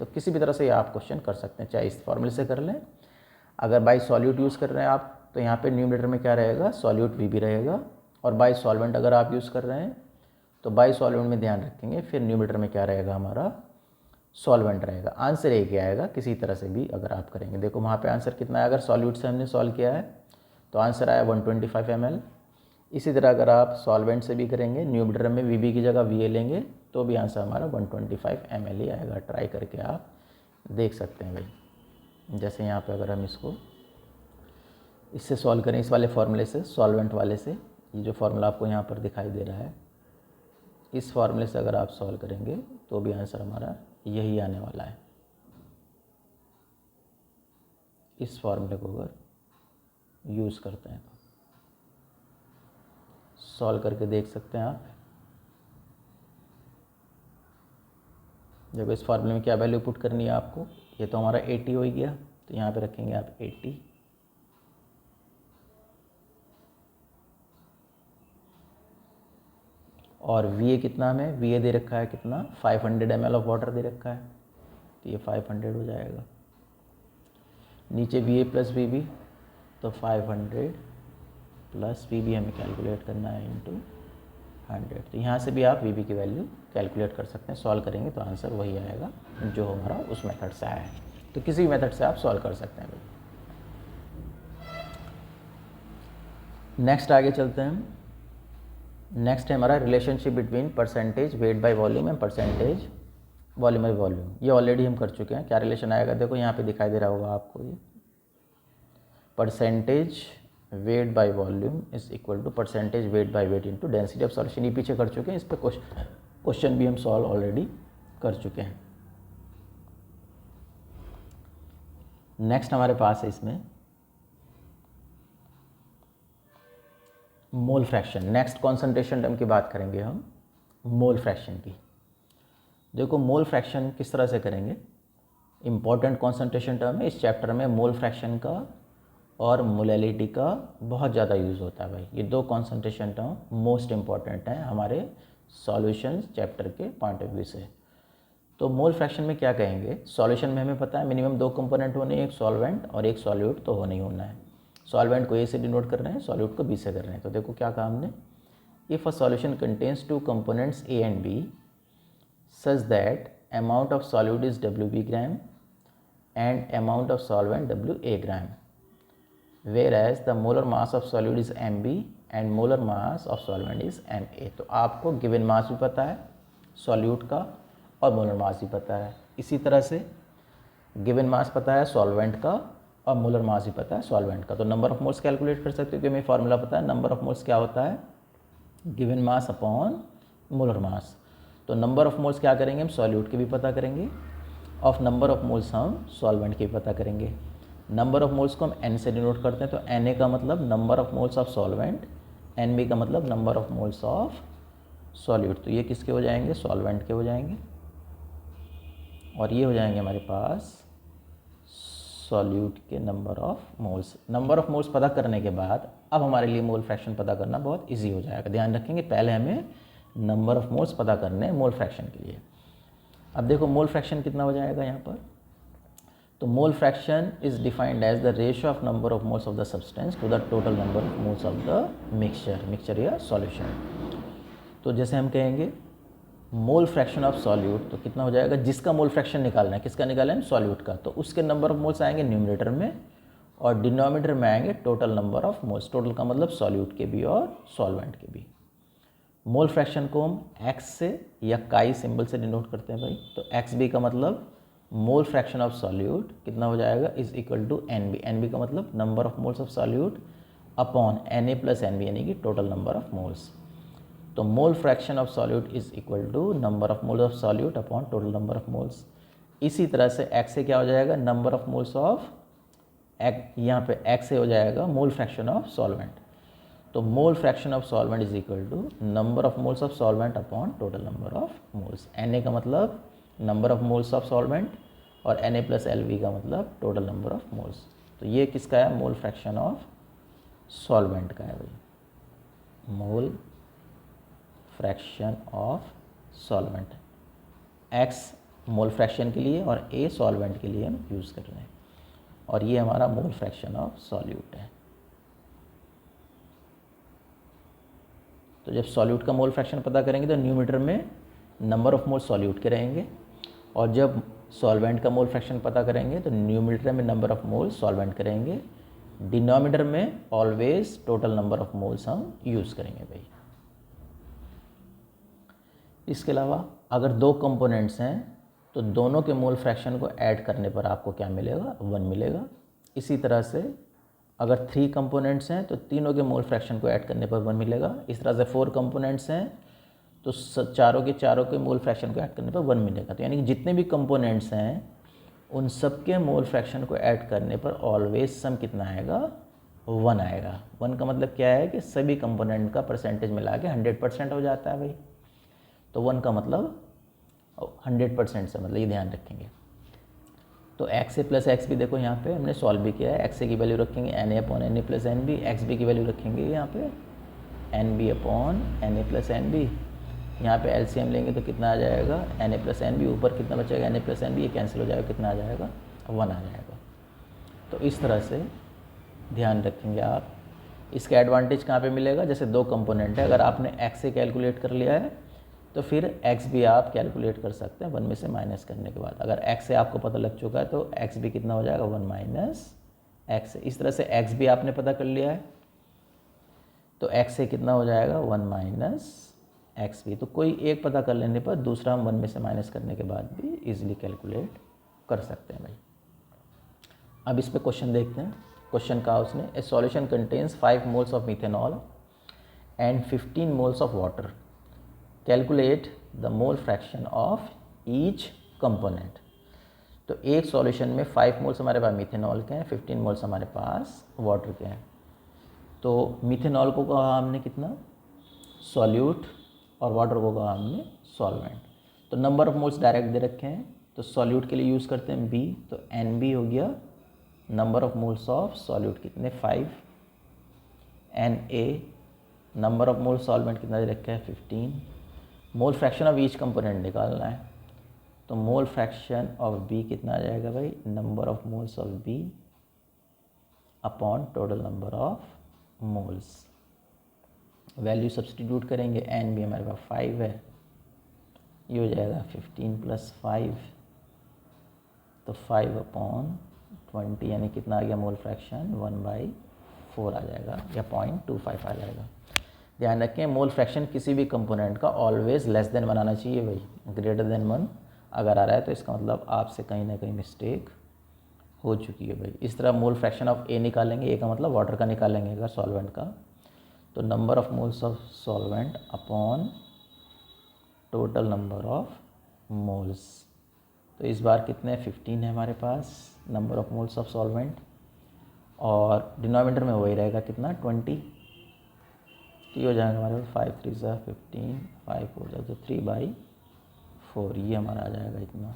तो किसी भी तरह से ये आप क्वेश्चन कर सकते हैं, चाहे इस फॉर्मूले से कर लें। अगर बाई सॉल्यूट यूज़ कर रहे हैं आप तो यहाँ पे न्यूमरेटर में क्या रहेगा, सॉल्यूट वी बी रहेगा, और बाई सॉल्वेंट अगर आप यूज़ कर रहे हैं तो बाई सॉल्वेंट में ध्यान रखेंगे, फिर न्यूमरेटर में क्या रहेगा हमारा, सॉल्वेंट रहेगा। आंसर एक ही आएगा किसी तरह से भी अगर आप करेंगे। देखो वहाँ पे आंसर कितना है, अगर सॉल्यूट से हमने सॉल्व किया है तो आंसर आया 125 ml। इसी तरह अगर आप सॉल्वेंट से भी करेंगे, न्यूमरेटर में वी बी की जगह वी ए लेंगे तो भी आंसर हमारा 125 ml ही आएगा। ट्राई करके आप देख सकते हैं भाई। जैसे यहाँ पे अगर हम इसको इससे सॉल्व करें, इस वाले फार्मूले से, सॉल्वेंट वाले से, ये जो फार्मूला आपको यहाँ पर दिखाई दे रहा है, इस फार्मूले से अगर आप सॉल्व करेंगे तो भी आंसर हमारा यही आने वाला है। इस फार्मूले को अगर यूज़ करते हैं तो सॉल्व करके देख सकते हैं आप। जब इस फार्मूले में क्या वैल्यू पुट करनी है आपको, ये तो हमारा 80 हो ही गया, तो यहाँ पे रखेंगे आप 80, और वी ए कितना हमें, वी ए दे रखा है कितना 500 ml ऑफ वाटर दे रखा है, तो ये 500 हो जाएगा। नीचे V A plus V B, तो 500 प्लस वी बी हमें कैलकुलेट करना है इंटू 100। तो यहाँ से भी आप वी बी की वैल्यू कैलकुलेट कर सकते हैं। सॉल्व करेंगे तो आंसर वही आएगा जो हमारा उस मेथड से आया है। तो किसी भी मेथड से आप सॉल्व कर सकते हैं भाई। नेक्स्ट आगे चलते हैं। नेक्स्ट है हमारा relationship between percentage weight by volume and percentage volume by volume. ये ऑलरेडी हम कर चुके हैं। क्या रिलेशन आएगा देखो यहाँ पे दिखाई दे रहा होगा आपको, ये percentage weight by volume is equal to percentage weight by weight into density of solution. ये पीछे कर चुके हैं, इस पर क्वेश्चन भी हम सॉल्व ऑलरेडी कर चुके हैं। नेक्स्ट हमारे पास है इसमें mole fraction. Next concentration term की बात करेंगे हम मोल फ्रैक्शन की। देखो मोल फ्रैक्शन किस तरह से करेंगे, इम्पॉर्टेंट कॉन्सेंट्रेशन टर्म है। इस चैप्टर में मोल फ्रैक्शन का और मोलैलिटी का बहुत ज़्यादा यूज़ होता है भाई। ये दो कॉन्सेंट्रेशन टर्म मोस्ट इम्पॉर्टेंट हैं हमारे सॉल्यूशंस चैप्टर के पॉइंट ऑफ व्यू से। तो मोल फ्रैक्शन में क्या कहेंगे, सॉल्यूशन में हमें पता है मिनिमम दो कंपोनेंट होने हैं, एक सॉल्वेंट और एक सॉल्यूट तो होना ही होना है। सॉल्वेंट को ए से डिनोट कर रहे हैं, सॉल्यूट को बी से कर रहे हैं। तो देखो क्या कहा हमने, if a solution contains two components A and B such that amount of solute is WB gram and amount of solvent WA gram, whereas the molar mass of solute is MB and molar mass of solvent is MA। तो आपको given mass भी पता है solute का और molar mass भी पता है। इसी तरह से गिवन मास पता है सॉल्वेंट का और मोलर मास भी पता है सॉल्वेंट का। तो नंबर ऑफ मोल्स कैलकुलेट कर सकते हो क्योंकि हमें फार्मूला पता है नंबर ऑफ मोल्स क्या होता है, given mass upon molar mass. तो नंबर ऑफ मोल्स क्या करेंगे हम, सॉल्यूट के भी पता करेंगे, ऑफ नंबर ऑफ मोल्स हम सॉल्वेंट के भी पता करेंगे। नंबर ऑफ मोल्स को हम n से डिनोट करते हैं, तो Na का मतलब number of moles of solvent, Nb का मतलब number of moles of solute. तो ये किसके हो जाएंगे, सॉल्वेंट के हो जाएंगे, और ये हो जाएंगे हमारे पास सॉल्यूट के number of moles. Number of moles पता करने के बाद अब हमारे लिए मोल फ्रैक्शन पता करना बहुत इजी हो जाएगा। ध्यान रखेंगे पहले हमें नंबर ऑफ मोल्स पता करने हैं मोल फ्रैक्शन के लिए। अब देखो मोल फ्रैक्शन कितना हो जाएगा यहाँ पर, तो mole fraction is defined as the ratio of number of moles of the substance to the total number of moles of the mixture या सॉल्यूशन। तो जैसे हम कहेंगे मोल फ्रैक्शन ऑफ सॉल्यूट, तो कितना हो जाएगा, जिसका मोल फ्रैक्शन निकालना है, किसका निकालना है, सॉल्यूट का, तो उसके नंबर ऑफ मोल्स आएंगे न्यूमरेटर में और डिनोमिनेटर में आएंगे total number of moles. Total का मतलब सॉल्यूट के भी और सॉल्वेंट के भी। मोल फ्रैक्शन को हम एक्स से या काई सिंबल से डिनोट करते हैं भाई। तो एक्स बी का मतलब मोल फ्रैक्शन ऑफ सॉल्यूट कितना हो जाएगा, is equal to N B का मतलब number of moles of solute upon Na plus N B यानी कि टोटल नंबर ऑफ मोल्स। तो mole fraction of solute is equal to number of moles of solute upon total number of moles. इसी तरह से x से क्या हो जाएगा, नंबर ऑफ मोल्स ऑफ यहाँ पे एक्स से हो जाएगा मोल फ्रैक्शन ऑफ सॉल्वेंट। तो mole fraction of solvent is equal to number of moles of solvent upon total number of moles. Na का मतलब number of moles of solvent और Na plus LV का मतलब टोटल नंबर ऑफ मोल्स। तो ये किसका है, मोल फ्रैक्शन ऑफ सॉल्वेंट का है भाई, मोल fraction of solvent. X mole fraction के लिए और A सॉल्वेंट के लिए हम यूज़ कर रहे हैं, और ये हमारा मोल फ्रैक्शन ऑफ सॉल्यूट है। तो जब सॉल्यूट का मोल फ्रैक्शन पता करेंगे तो न्यूमरेटर में नंबर ऑफ मोल सॉल्यूट के रहेंगे, और जब सॉल्वेंट का मोल फ्रैक्शन पता करेंगे तो न्यूमरेटर में नंबर ऑफ मोल सॉल्वेंट करेंगे, डिनोमिनेटर में always total number of moles हम यूज़ करेंगे भाई। इसके अलावा अगर दो कंपोनेंट्स हैं तो दोनों के मोल फ्रैक्शन को ऐड करने पर आपको क्या मिलेगा, 1 मिलेगा। इसी तरह से अगर 3 कंपोनेंट्स हैं तो तीनों के मोल फ्रैक्शन को ऐड करने पर 1 मिलेगा। इस तरह से 4 कंपोनेंट्स हैं तो चारों के मोल फ्रैक्शन को ऐड करने पर 1 मिलेगा। तो यानी कि जितने भी कंपोनेंट्स हैं उन सब के मोल फ्रैक्शन को ऐड करने पर ऑलवेज सम कितना आएगा, 1 आएगा। 1 का मतलब क्या है कि सभी कंपोनेंट का परसेंटेज मिला के 100% हो जाता है भाई। तो 1 का मतलब 100% से मतलब ये ध्यान रखेंगे। तो एक्स ए प्लस एक्स बी देखो यहाँ पे हमने सॉल्व भी किया है। एक्स ए की वैल्यू रखेंगे N A upon N A plus N B, X B की वैल्यू रखेंगे यहाँ पे N B upon N A plus N B. यहाँ पे एलसीएम लेंगे तो कितना आ जाएगा, N A plus N B, ऊपर कितना बचेगा, N A plus N B, ये कैंसिल हो जाएगा, कितना आ जाएगा, 1 आ जाएगा। तो इस तरह से ध्यान रखेंगे आप। इसका एडवांटेज कहाँ पे मिलेगा, जैसे दो कंपोनेंट है, अगर आपने एक्स से कैलकुलेट कर लिया है तो फिर एक्स भी आप कैलकुलेट कर सकते हैं 1 में से माइनस करने के बाद। अगर एक्स से आपको पता लग चुका है तो एक्स भी कितना हो जाएगा, 1 माइनस एक्स। इस तरह से एक्स भी आपने पता कर लिया है तो एक्स से कितना हो जाएगा, 1 माइनस एक्स भी। तो कोई एक पता कर लेने पर दूसरा हम 1 में से माइनस करने के बाद भी इजीली कैलकुलेट कर सकते हैं भाई। अब इस पे क्वेश्चन देखते हैं। क्वेश्चन कहा उसने, ए solution contains 5 moles of methanol and 15 moles of water, calculate the mole fraction of each component. तो एक सॉल्यूशन में 5 मोल्स हमारे पास मिथेनॉल के हैं, 15 मोल्स हमारे पास वाटर के हैं। तो मिथेनॉल को कहा हमने कितना, सॉल्यूट, और वाटर को कहा हमने सॉल्वेंट। तो नंबर ऑफ मोल्स डायरेक्ट दे रखे हैं, तो सॉल्यूट के लिए यूज़ करते हैं बी, तो एन बी हो गया। Number of moles of solute कितने 5, N A, number of mole solvent कितना दे रखा है 15, mole fraction of each component निकालना है, तो मोल फ्रैक्शन ऑफ बी कितना आ जाएगा भाई, number of moles of B upon total number of moles. Value substitute करेंगे, एन भी हमारे पास 5 है, ये हो जाएगा 15 + 5, तो 5/20 यानी कितना आ गया मोल फ्रैक्शन 1/4 आ जाएगा, या 0.25 आ जाएगा। ध्यान रखें मोल फ्रैक्शन किसी भी कंपोनेंट का ऑलवेज लेस देन 1 आना चाहिए भाई, ग्रेटर देन 1 अगर आ रहा है तो इसका मतलब आपसे कहीं ना कहीं मिस्टेक हो चुकी है भाई। इस तरह मोल फ्रैक्शन ऑफ ए निकालेंगे, ए का मतलब वाटर का निकालेंगे अगर सॉल्वेंट का, तो number of moles of solvent upon total number of moles. तो इस बार कितने 15 है हमारे पास number of moles of solvent, और डिनोमिनेटर में वही रहेगा कितना 20, तो ये हो जाएगा हमारे पास 5 3 सा 15, 5 4 जा तो 3/4, ये हमारा आ जाएगा इतना।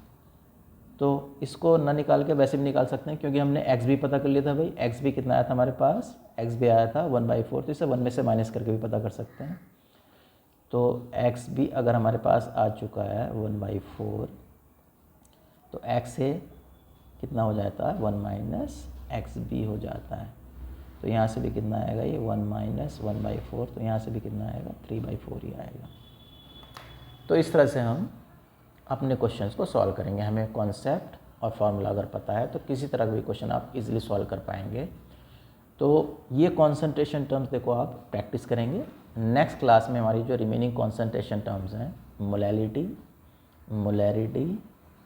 तो इसको ना निकाल के वैसे भी निकाल सकते हैं, क्योंकि हमने एक्स भी पता कर लिया था भाई, एक्स भी कितना आया था हमारे पास, एक्स भी आया था 1/4, तो इसे 1 में से माइनस करके भी पता कर सकते हैं। तो एक्स भी अगर हमारे पास आ चुका है 1/4, तो एक्स से कितना हो जाता है 1 - एक्स भी हो जाता है, तो यहाँ से भी कितना आएगा ये 1 - 1/4, तो यहाँ से भी कितना आएगा 3/4 ही आएगा। तो इस तरह से हम अपने क्वेश्चंस को सॉल्व करेंगे। हमें कॉन्सेप्ट और फार्मूला अगर पता है तो किसी तरह का भी क्वेश्चन आप इजीली सॉल्व कर पाएंगे। तो ये कॉन्सेंट्रेशन टर्म्स देखो आप प्रैक्टिस करेंगे। नेक्स्ट क्लास में हमारी जो रिमेनिंग कॉन्सेंट्रेशन टर्म्स हैं, molality, molarity,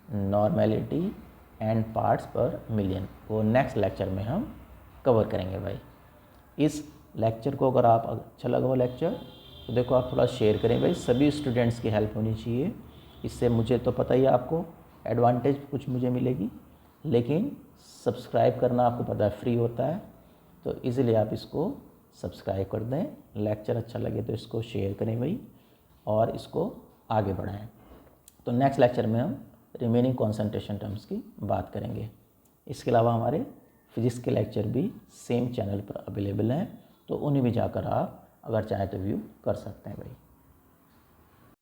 normality and parts पर मिलियन, वो नेक्स्ट लेक्चर में हम कवर करेंगे भाई। इस लेक्चर को अगर आप अच्छा लगा हो लेक्चर, तो देखो आप थोड़ा शेयर करें भाई, सभी स्टूडेंट्स की हेल्प होनी चाहिए। इससे मुझे तो पता ही है आपको एडवांटेज कुछ मुझे मिलेगी, लेकिन सब्सक्राइब करना आपको पता है फ्री होता है, तो इजीली आप इसको सब्सक्राइब कर दें। लेक्चर अच्छा लगे तो इसको शेयर करें भाई, और इसको आगे बढ़ाएं। तो नेक्स्ट लेक्चर में हम रिमेनिंग कॉन्सेंट्रेशन टर्म्स की बात करेंगे। इसके अलावा हमारे फिजिक्स के लेक्चर भी सेम चैनल पर अवेलेबल हैं, तो उन्हें भी जाकर आप अगर चाहें तो व्यू कर सकते हैं भाई।